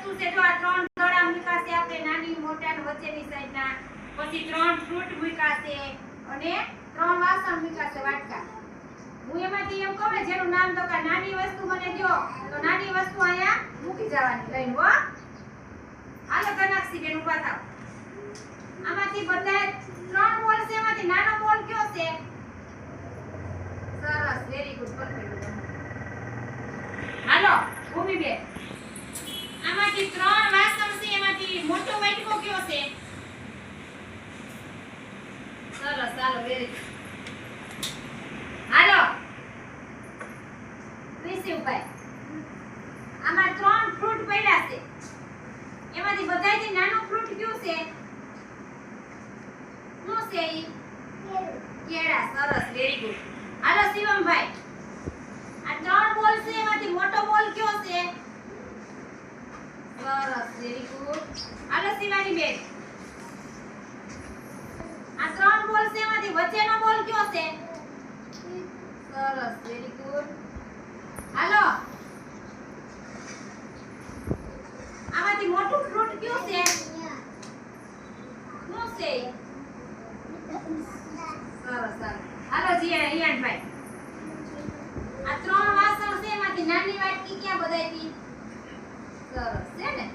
વસ્તુ છે જો આ ત્રણ દડા મૂક્યા છે આપણે નાની મોટા ને વચ્ચેની સાઈડના પછી ત્રણ ફ્રૂટ મૂક્યા છે અને ત્રણ વાસણ મૂક્યા છે વાટકા હું એમાંથી એમ કહું જેનું નામ તો કે નાની વસ્તુ મને દો તો નાની વસ્તુ અહીંયા મૂકી જવાની લઈને હો હાલો કનાક્ષી બેન ઊભા થાવ આમાંથી બધા ત્રણ બોલ છે એમાંથી નાનો બોલ કયો છે સરસ વેરી ગુડ પરફેક્ટ હાલો ભૂમિ બેન આમાંથી ત્રણ વાસણ છે એમાંથી મોટો વાટકો કયો છે સરસ ચાલો વેરી ગુડ હાલો ઋષિભાઈ આમાં ત્રણ ફ્રૂટ પડ્યા છે એમાંથી બધાયથી નાનું ફ્રૂટ કયું છે શું છે ઈ કેળા સરસ વેરી ગુડ હાલો શિવમભાઈ આ ત્રણ બોલ છે એમાંથી મોટો બોલ કયો છે સરસ વેરી ગુડ હાલો શિવાની બેન આ ત્રણ બોલ છે એમાંથી વચ્ચેનો બોલ કયો છે સરસ વેરી ગુડ હાલો આમાંથી મોટું ફ્રૂટ કયું છે શું છે સરસ સરસ હાલો ઈયાનભાઈ આ ત્રણ વાસણ છે એમાંથી નાની વાટકી ક્યાં બધાયથી સરસ છે ને